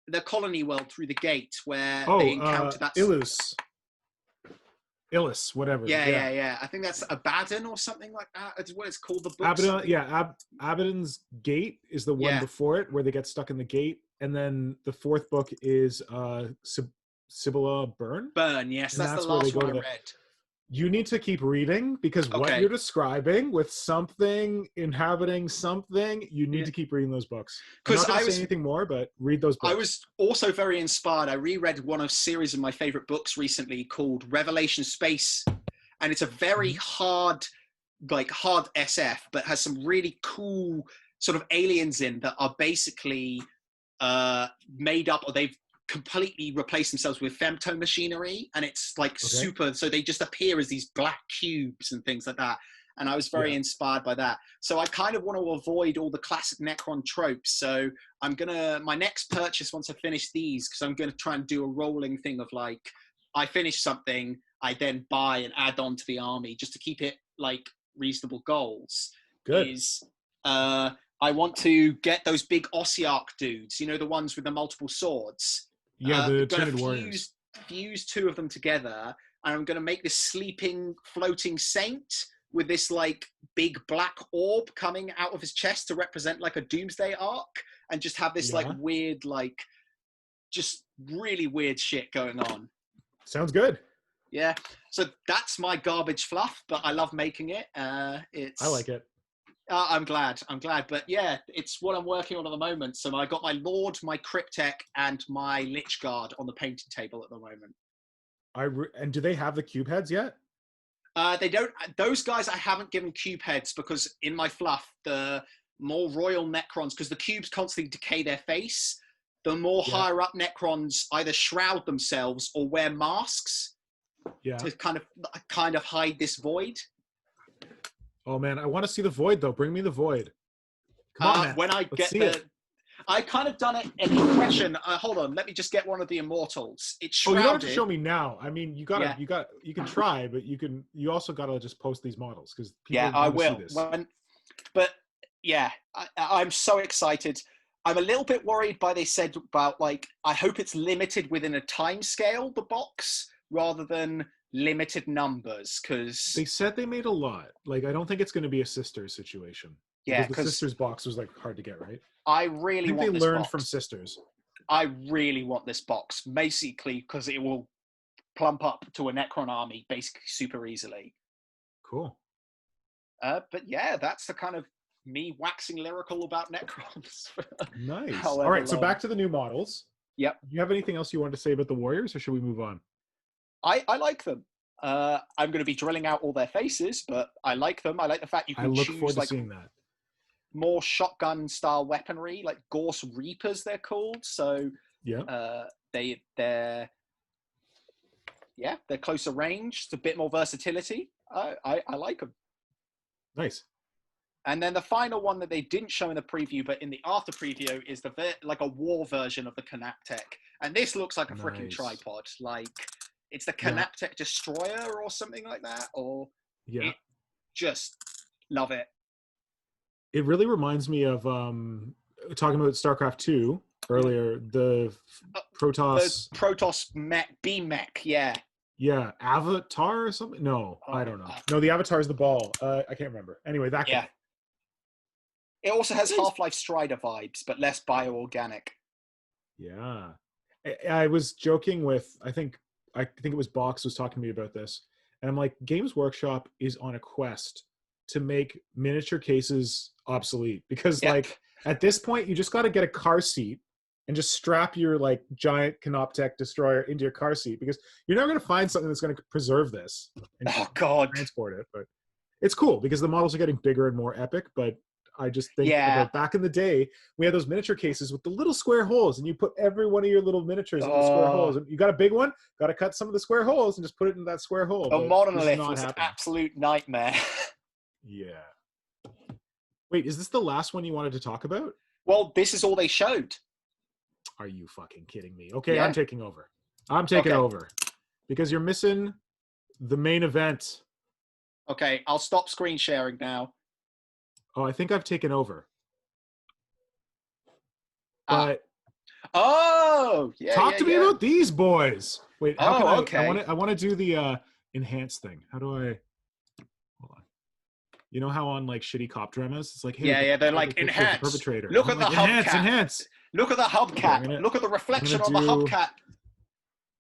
The colony world through the gate where they encounter that... Illus. Illis, whatever. Yeah. I think that's Abaddon or something like that. It's what it's called. The book. Abaddon, Abaddon's Gate is the one Yeah. before it, where they get stuck in the gate, and then the fourth book is Sibylla Burn. Burn. Yes, And that's the where they last go one I to read. You need to keep reading, because what Okay. you're describing with something inhabiting something, you need to keep reading those books. I'm not going to say anything more, but read those books. I was also very inspired. I reread one of series of my favorite books recently called Revelation Space, and it's a very hard SF, but has some really cool sort of aliens in that are basically made up, or they've completely replaced themselves with femto machinery, and it's like super, so they just appear as these black cubes and things like that. And I was very inspired by that. So I kind of want to avoid all the classic Necron tropes. So I'm gonna, my next purchase once I finish these, because I'm gonna try and do a rolling thing of like, I finish something, I then buy and add on to the army just to keep it like reasonable goals. Good. Is I want to get those big Ossiarch dudes, you know, the ones with the multiple swords. Yeah, the gonna Tinted Warriors. Fuse two of them together, and I'm going to make this sleeping, floating saint with this like big black orb coming out of his chest to represent like a doomsday arc, and just have this like weird, like just really weird shit going on. Sounds good. Yeah. So that's my garbage fluff, but I love making it. I like it. I'm glad. But yeah, it's what I'm working on at the moment. So I got my Lord, my Cryptek, and my Lich Guard on the painting table at the moment. And do they have the cube heads yet? They don't. Those guys I haven't given cube heads, because in my fluff, the more royal Necrons, because the cubes constantly decay their face, the more higher up Necrons either shroud themselves or wear masks to kind of hide this void. Oh man, I want to see the void though. Bring me the void. Come on, man. When I Let's get I kind of done it an impression. Hold on, let me just get one of the immortals. It's shrouded. Oh, you don't have to show me now. I mean, you can try, but you also gotta just post these models, because people I will. See this. But yeah, I'm so excited. I'm a little bit worried by they said about like, I hope it's limited within a time scale, the box, rather than limited numbers, because they said they made a lot. Like, I don't think it's going to be a Sisters situation. Yeah, because the Sisters box was like hard to get, right? I think want they this learned box. from Sisters. I really want this box, basically because it will plump up to a Necron army basically super easily. Cool. But yeah, that's the kind of me waxing lyrical about Necrons. Nice. All right, so back to the new models. Yep. Do you have anything else you want to say about the Warriors, or should we move on? I like them. I'm going to be drilling out all their faces, but I like them. I like the fact you can choose like seeing that. More shotgun style weaponry, like Gorse Reapers they're called. So they're closer range. It's a bit more versatility. I like them. Nice. And then the final one that they didn't show in the preview, but in the after preview, is like a war version of the canoptek. And this looks like a freaking tripod. Like, it's the canoptek Destroyer or something like that. Or just love it. It really reminds me of talking about StarCraft 2 earlier. The Protoss. The Protoss beam mech. Yeah. Yeah, Avatar or something. No, I don't know. No, the Avatar is the ball. I can't remember. Anyway, that guy. It also has Half-Life Strider vibes, but less bioorganic. Yeah, I was joking with. I think it was Box was talking to me about this, and I'm like, Games Workshop is on a quest to make miniature cases obsolete, because like at this point, you just got to get a car seat and just strap your like giant canoptek destroyer into your car seat, because you're never going to find something that's going to preserve this and transport it. But it's cool because the models are getting bigger and more epic. But I just think about back in the day, we had those miniature cases with the little square holes, and you put every one of your little miniatures in the square holes. And you got a big one, got to cut some of the square holes and just put it in that square hole. A Monolith was an absolute nightmare. Yeah. Wait, is this the last one you wanted to talk about? Well, this is all they showed. Are you fucking kidding me? Okay, I'm taking over. I'm taking over. Because you're missing the main event. Okay, I'll stop screen sharing now. Oh, I think I've taken over. But talk to me about these boys. Wait, how can okay. I want to do the enhance thing. How do I? Hold on. You know how on like shitty cop dramas, it's like, hey, Yeah, they're public like, picture of the enhance. perpetrator. Look I'm at the like, enhance, hubcap. enhance. Look at the hubcap. Okay, Look at the reflection on the do hubcap.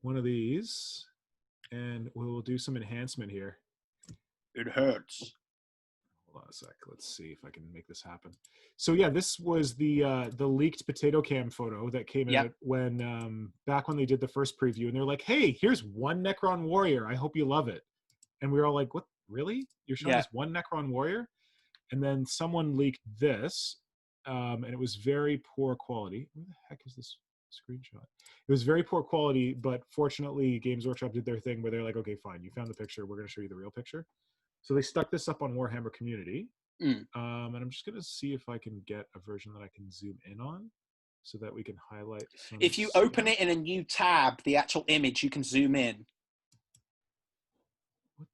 one of these, and we'll do some enhancement here. It hurts. Hold on a sec. Let's see if I can make this happen. So yeah, this was the leaked potato cam photo that came out when back when they did the first preview, and they're like, "Hey, here's one Necron warrior. I hope you love it." And we were all like, "What? Really? You're showing us one Necron warrior?" And then someone leaked this, and it was very poor quality. Where the heck is this screenshot? It was very poor quality, but fortunately, Games Workshop did their thing where they're like, "Okay, fine. You found the picture. We're going to show you the real picture." So they stuck this up on Warhammer Community. And I'm just going to see if I can get a version that I can zoom in on so that we can highlight some If you stuff. open it in a new tab, the actual image, you can zoom in.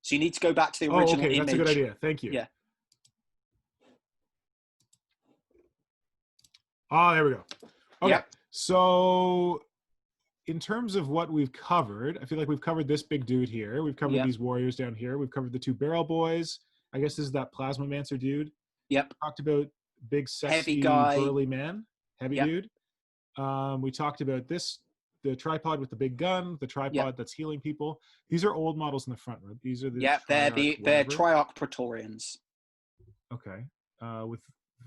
So you need to go back to the original image. That's a good idea. Thank you. Yeah. Oh, there we go. Okay. Yep. So in terms of what we've covered, I feel like we've covered this big dude here. We've covered these warriors down here. We've covered the two barrel boys. I guess this is that Plasmamancer dude. Yep. Talked about big, sexy, heavy guy, burly man, heavy dude. We talked about this, the tripod with the big gun, the tripod that's healing people. These are old models in the front. Right? These are the they're Triarch Praetorians. Okay, with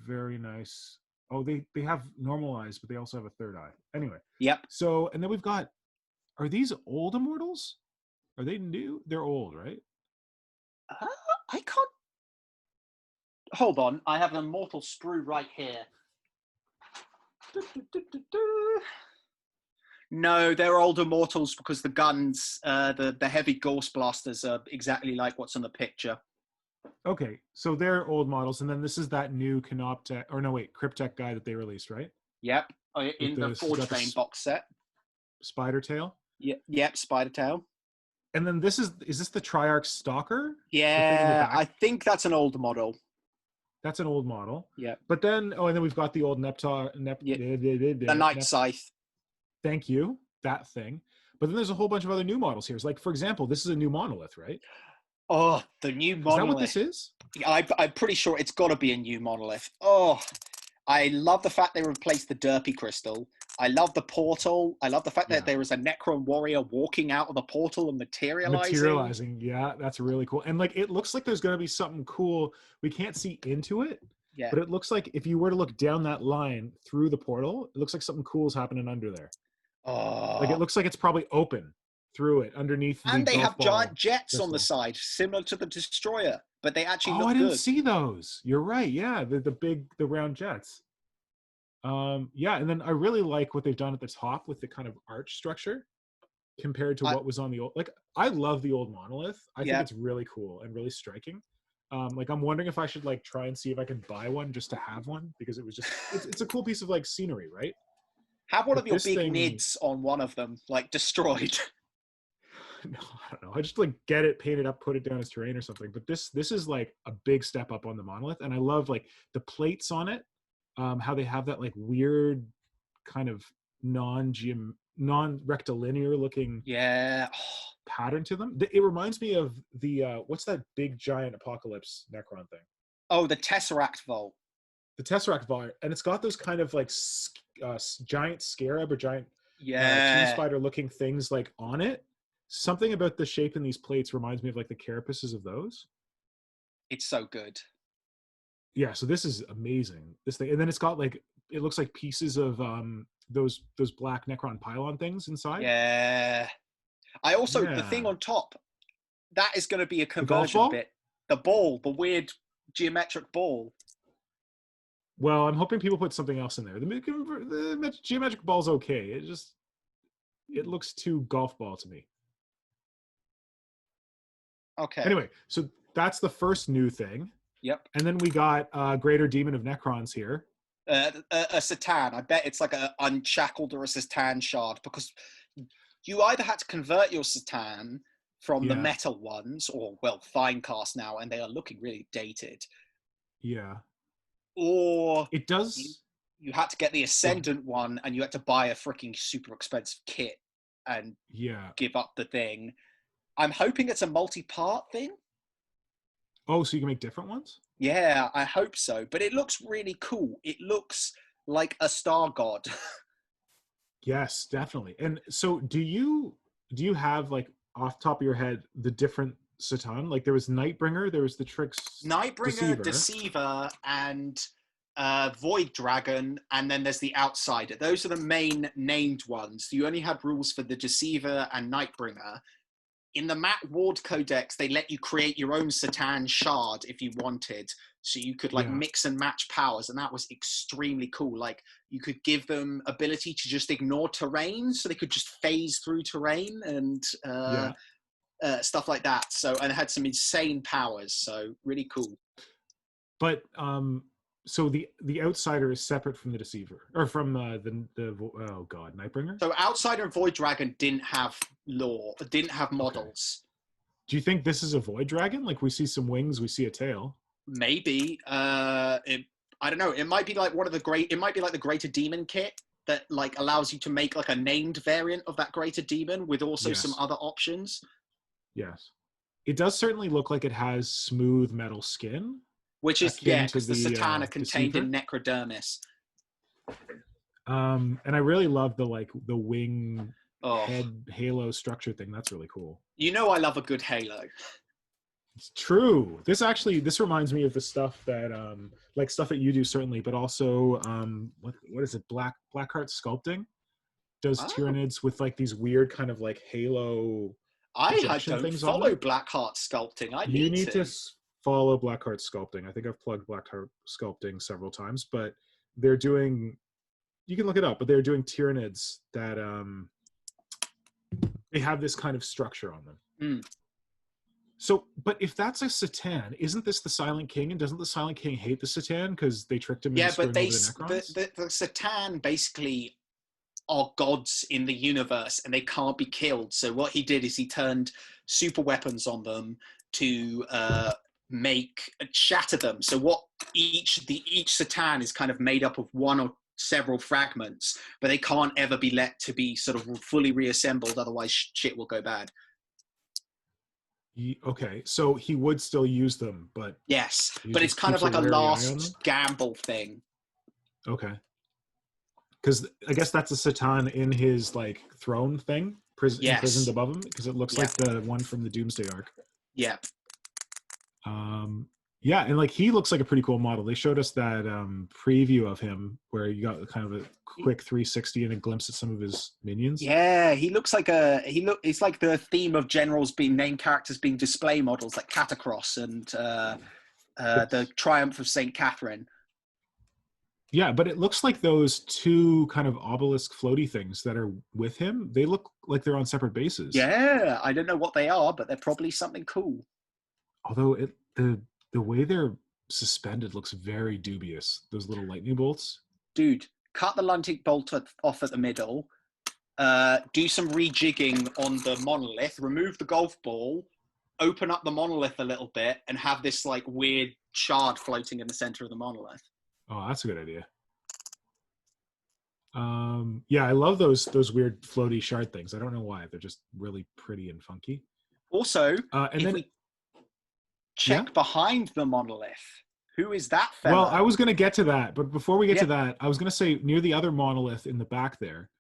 very nice. Oh, they have normalized, but they also have a third eye. Anyway. Yep. So, and then we've got. Are these old Immortals? Are they new? They're old, right? I can't. Hold on, I have an Immortal sprue right here. No, they're old Immortals because the guns, the heavy Ghost Blasters are exactly like what's on the picture. Okay, so they're old models, and then this is that new canoptek, or no, wait, Cryptek guy that they released, right? Yep, in the Forge Bane box set. Spider Tail? Yep, Spider Tail. And then is this the Triarch Stalker? Yeah, I think that's an old model. That's an old model. Yeah. But then, and then we've got the old the Night Scythe. Thank you, that thing. But then there's a whole bunch of other new models here. It's like, for example, this is a new Monolith, right? Oh, the new Monolith. Is that what this is? I'm pretty sure it's got to be a new Monolith. Oh, I love the fact they replaced the Derpy Crystal. I love the portal. I love the fact that there is a Necron warrior walking out of the portal and materializing. Yeah, that's really cool. And like, it looks like there's going to be something cool. We can't see into it, but it looks like if you were to look down that line through the portal, it looks like something cool is happening under there. Like, it looks like it's probably open through it underneath. And they have giant jets on the side, similar to the Destroyer, but they actually look good. I didn't see those. You're right. Yeah, the round jets. Yeah, and then I really like what they've done at the top with the kind of arch structure compared to what was on the old. Like, I love the old Monolith. I think it's really cool and really striking. Like, I'm wondering if I should like try and see if I can buy one just to have one, because it was just it's a cool piece of like scenery, right? Have one of your big nids on one of them, like destroyed. No, I don't know. I just like get it, paint it up, put it down as terrain or something. But this is like a big step up on the Monolith, and I love like the plates on it. How they have that like weird kind of non-rectilinear looking pattern to them. It reminds me of the what's that big giant Apocalypse Necron thing? Oh, the Tesseract Vault. The Tesseract Vault, and it's got those kind of like giant Scarab or giant Tomb Spider looking things like on it. Something about the shape in these plates reminds me of like the carapaces of those. It's so good. Yeah, so this is amazing. This thing, and then it's got like, it looks like pieces of those black Necron pylon things inside. Yeah. I also the thing on top, that is going to be a conversion bit. The ball, the weird geometric ball. Well, I'm hoping people put something else in there. The geometric ball's okay. It looks too golf ball to me. Okay. Anyway, so that's the first new thing. Yep. And then we got Greater Demon of Necrons here. A Satan. I bet it's like an Unshackled or a Satan shard, because you either had to convert your Satan from the metal ones, or, well, Finecast now, and they are looking really dated. Yeah. Or it does. You had to get the Ascendant one, and you had to buy a freaking super expensive kit and give up the thing. I'm hoping it's a multi-part thing. Oh, so you can make different ones? Yeah, I hope so. But it looks really cool. It looks like a star god. Yes, definitely. And so do you have like off the top of your head the different Satan? Like there was Nightbringer, there was the Tricks Nightbringer, Deceiver. Deceiver, and Void Dragon, and then there's the Outsider. Those are the main named ones. You only had rules for the Deceiver and Nightbringer. In the Matt Ward Codex, they let you create your own Satan shard if you wanted. So you could like Yeah. mix and match powers, and that was extremely cool. Like you could give them ability to just ignore terrain, so they could just phase through terrain and Yeah. stuff like that. So, and it had some insane powers. So really cool. But so the Outsider is separate from the Deceiver or from oh god, Nightbringer? So Outsider and Void Dragon didn't have lore, didn't have models. Do you think this is a Void Dragon? Like we see some wings, we see a tail. Maybe. I don't know. It might be like one of the great. It might be like the Greater Demon kit that like allows you to make like a named variant of that Greater Demon with also some Yes. other options. Yes. It does certainly look like it has smooth metal skin. Which is Akin to because the the, Satan are contained Deceiver. in Necrodermis. And I really love the wing Oh, head halo structure thing. That's really cool. you know I love a good Halo. It's true. This reminds me of the stuff that like stuff that you do certainly, but also what is it? Blackheart sculpting does Oh. Tyranids with like these weird kind of like halo I projection don't things on follow them. Blackheart sculpting. I You need to. follow Blackheart sculpting. I think I've plugged Blackheart sculpting several times, but they're doing. You can look it up, but they're doing Tyranids that they have this kind of structure on them. Mm. So, but if that's a Satan, isn't this the Silent King? And doesn't the Silent King hate the Satan because they tricked him Yeah, into but screwing over the Necrons? the Satan basically are gods in the universe and they can't be killed. So what he did is he turned super weapons on them to shatter them. So what each Satan is kind of made up of one or several fragments, but they can't ever be let to be sort of fully reassembled. Otherwise, shit will go bad. Okay, so he would still use them, but Yes, he but it's just kind keeps of like a wary eye on them? last gamble thing. Okay, because I guess that's a Satan in his like throne thing, Yes. imprisoned above him, because it looks like the one from the Doomsday arc. Yeah. Yeah, and like he looks like a pretty cool model. They showed us that preview of him where you got kind of a quick 360 and a glimpse at some of his minions. Yeah, he looks like it's like the theme of generals being named characters being display models like Catacross and the Triumph of Saint Catherine. Yeah, but it looks like those two kind of obelisk floaty things that are with him, they look like they're on separate bases. Yeah, I don't know what they are, but they're probably something cool. Although the way they're suspended looks very dubious. Those little lightning bolts. Dude, cut the lightning bolt off at the middle, do some rejigging on the monolith, remove the golf ball, open up the monolith a little bit, and have this like weird shard floating in the center of the monolith. Oh, that's a good idea. Yeah, I love those weird floaty shard things. I don't know why. They're just really pretty and funky. Also, and then we check behind the monolith, who is that fella? Well, I was going to get to that, but before we get to that, I was going to say near the other monolith in the back there,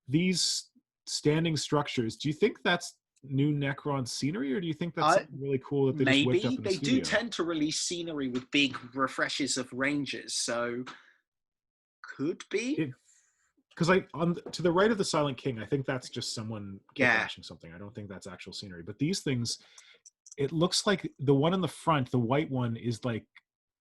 these standing structures, do you think that's new Necron scenery, or do you think that's something really cool that they just whipped up in the studio? They do tend to release scenery with big refreshes of ranges, so could be. Because to the right of the Silent King, I think that's just someone flashing something. I don't think that's actual scenery. But these things, it looks like the one in the front, the white one, is like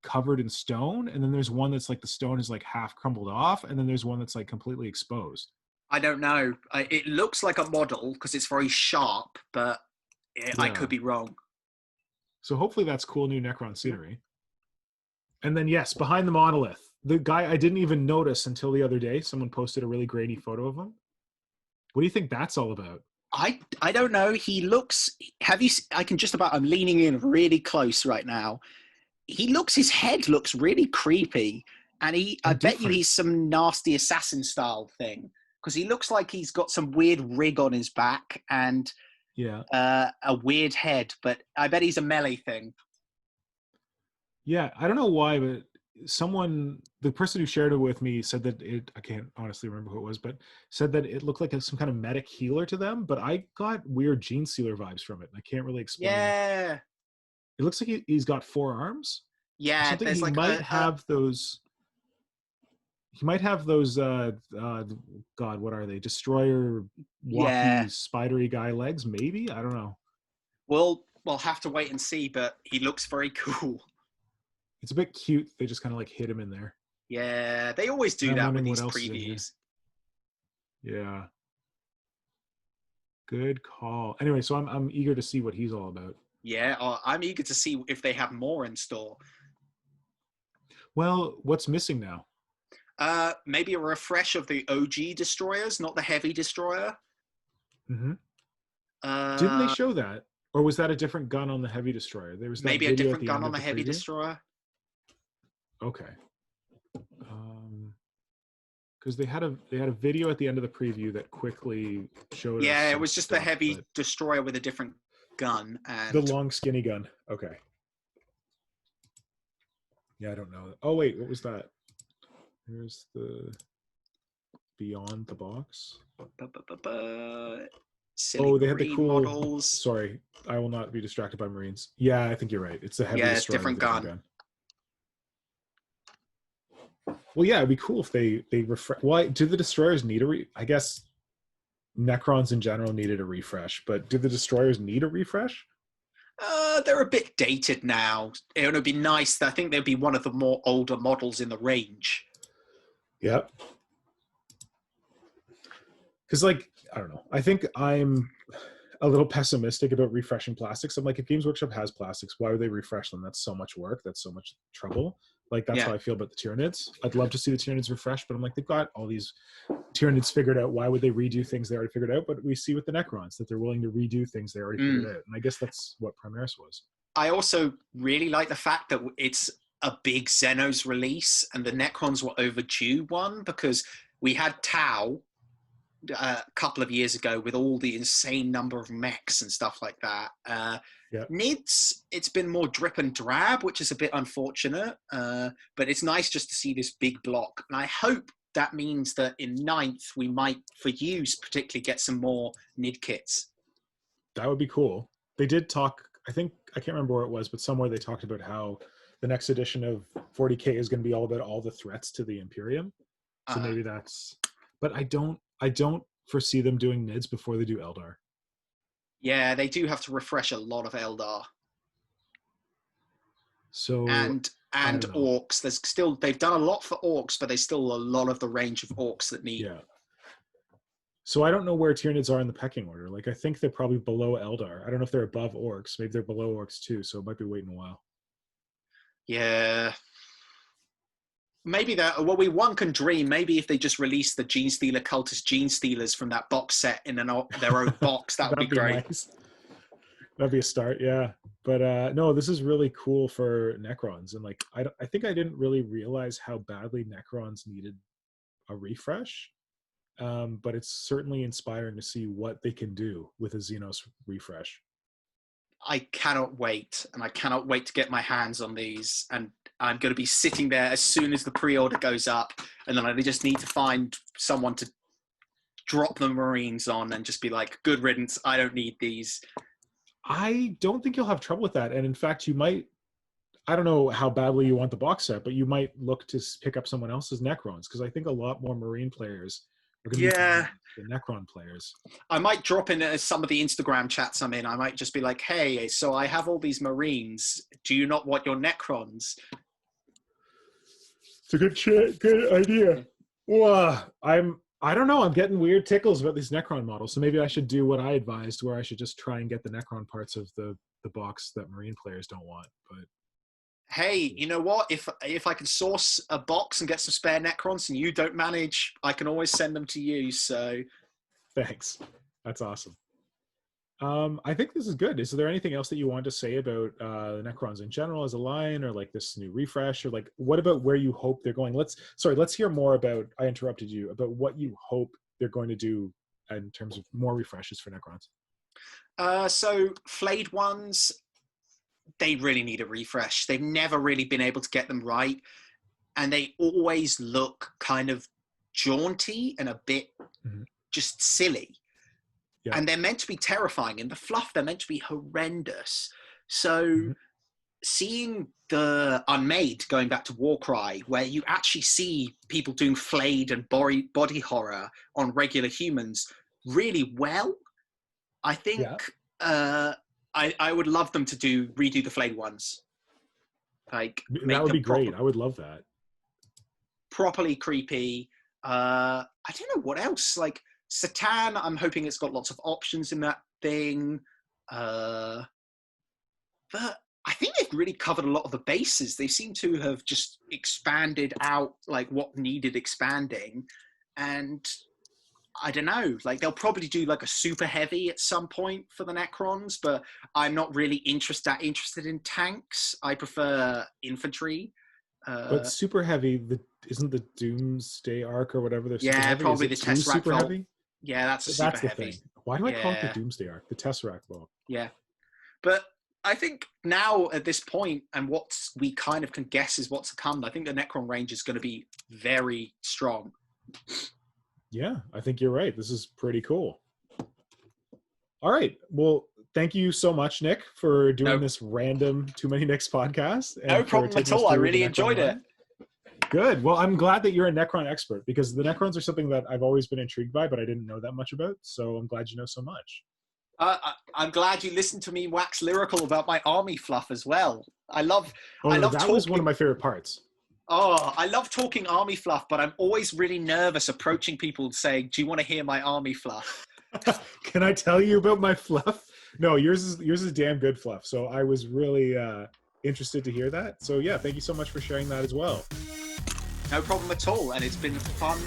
covered in stone, and then there's one that's like the stone is like half crumbled off, and then there's one that's like completely exposed. I don't know. It looks like a model because it's very sharp, but I could be wrong. So hopefully that's cool new Necron scenery. And then yes, behind the monolith, the guy I didn't even notice until the other day. Someone posted a really grainy photo of him. What do you think that's all about? I don't know. He looks. I can just about. I'm leaning in really close right now. His head looks really creepy, and I bet you he's some nasty assassin style thing because he looks like he's got some weird rig on his back, and Yeah. A weird head, but I bet he's a melee thing. Yeah, I don't know why, but the person who shared it with me said that I can't honestly remember who it was, but said that it looked like some kind of medic healer to them, but I got weird Gene Stealer vibes from it. I can't really explain. Yeah. It looks like he's got 4 arms or Yeah, something. there's like He might have those God, what are they? Destroyer yeah. walkie spidery guy legs, maybe? I don't know. We'll have to wait and see, but he looks very cool. It's a bit cute. They just kind of like hit him in there. Yeah, they always do I'm that with wondering what these else is in here. previews. Yeah. Good call. Anyway, so I'm eager to see what he's all about. Yeah, I'm eager to see if they have more in store. Well, what's missing now? Maybe a refresh of the OG destroyers, not the heavy destroyer. Mm-hmm. Didn't they show that, or was that a different gun on the heavy destroyer? There was that maybe a video different at the gun end on of the heavy preview? destroyer. Okay. Because they had a video at the end of the preview that quickly showed us. Yeah, it some was just stuff, the heavy destroyer with a different gun and the long skinny gun. Okay. Yeah, I don't know. Oh wait, what was that? Here's the Beyond the Box. Silly they had the Marine cool models. Sorry, I will not be distracted by Marines. Yeah, I think you're right. It's the heavy destroyer different with a gun. different gun. Well, yeah, it'd be cool if they refresh. Why do the destroyers need I guess Necrons in general needed a refresh, but do the destroyers need a refresh? They're a bit dated now. It would be nice. I think they'd be one of the more older models in the range. Yep. Because, like, I don't know. I think I'm a little pessimistic about refreshing plastics. I'm like, if Games Workshop has plastics, why would they refresh them? That's so much work. That's so much trouble. Like, that's how I feel about the Tyranids. I'd love to see the Tyranids refreshed, but I'm like, they've got all these Tyranids figured out. Why would they redo things they already figured out? But we see with the Necrons that they're willing to redo things they already figured out. And I guess that's what Primaris was. I also really like the fact that it's a big Xenos release and the Necrons were overdue one, because we had Tau a couple of years ago with all the insane number of mechs and stuff like that. Nids, it's been more drip and drab, which is a bit unfortunate, but it's nice just to see this big block. And I hope that means that in 9th, we might, for use, particularly get some more Nid kits. That would be cool. They did talk, I can't remember where it was, but somewhere they talked about how the next edition of 40K is going to be all about all the threats to the Imperium. So maybe that's, but I don't foresee them doing Nids before they do Eldar. Yeah, they do have to refresh a lot of Eldar. So and Orcs. They've done a lot for Orcs, but there's still a lot of the range of Orcs that need. Yeah. So I don't know where Tyranids are in the pecking order. Like, I think they're probably below Eldar. I don't know if they're above Orcs. Maybe they're below Orcs too. So it might be waiting a while. Yeah. Maybe that. Well, one can dream. Maybe if they just release the Gene Stealer Cultist Gene Stealers from that box set in their own box, that would be great. Nice. That'd be a start, yeah. But no, this is really cool for Necrons, and like I think I didn't really realize how badly Necrons needed a refresh. But it's certainly inspiring to see what they can do with a Xenos refresh. I cannot wait, and I cannot wait to get my hands on these. And I'm going to be sitting there as soon as the pre-order goes up, and then I just need to find someone to drop the Marines on and just be like, good riddance, I don't need these. I don't think you'll have trouble with that. And in fact, you might, I don't know how badly you want the box set, but you might look to pick up someone else's Necrons, because I think a lot more Marine players are going to be the Necron players. I might drop in some of the Instagram chats I'm in. I might just be like, hey, so I have all these Marines. Do you not want your Necrons? It's a good idea. Well, I don't know. I'm getting weird tickles about these Necron models. So maybe I should do what I advised, where I should just try and get the Necron parts of the box that Marine players don't want. But hey, you know what? If I can source a box and get some spare Necrons and you don't manage, I can always send them to you. So thanks. That's awesome. I think this is good. Is there anything else that you want to say about the Necrons in general as a line, or like this new refresh, or like what about where you hope they're going? Let's hear more about, I interrupted you, about what you hope they're going to do in terms of more refreshes for Necrons. So flayed ones, they really need a refresh. They've never really been able to get them right. And they always look kind of jaunty and a bit just silly. Yeah. And they're meant to be terrifying. In the fluff, they're meant to be horrendous. So seeing the Unmade, going back to Warcry, where you actually see people doing flayed and body horror on regular humans really well, I think I would love them to redo the flayed ones. Like that would be great. I would love that. Properly creepy. I don't know what else. Like Satan, I'm hoping it's got lots of options in that thing. But I think they've really covered a lot of the bases. They seem to have just expanded out like what needed expanding. And I don't know, like they'll probably do like a super heavy at some point for the Necrons, but I'm not really interested in tanks. I prefer infantry. But super heavy, isn't the Doomsday Arc or whatever they're super heavy? Probably the Tesseract super Vault. Heavy? Yeah, that's super heavy. Thing. Why do I call it the Doomsday Arc? The Tesseract Vault. Yeah. But I think now at this point, and what we kind of can guess is what's to come, I think the Necron range is going to be very strong. Yeah, I think you're right. This is pretty cool. All right. Well, thank you so much, Nick, for doing this random Too Many Nicks podcast. No problem at all. I really enjoyed it. Good. Well, I'm glad that you're a Necron expert, because the Necrons are something that I've always been intrigued by, but I didn't know that much about. So I'm glad you know so much. I'm glad you listened to me wax lyrical about my army fluff as well. I love that was one of my favorite parts. Oh, I love talking army fluff, but I'm always really nervous approaching people saying, do you want to hear my army fluff? Can I tell you about my fluff? No, yours is damn good fluff. So I was really interested to hear that. So yeah, thank you so much for sharing that as well. No problem at all. And it's been fun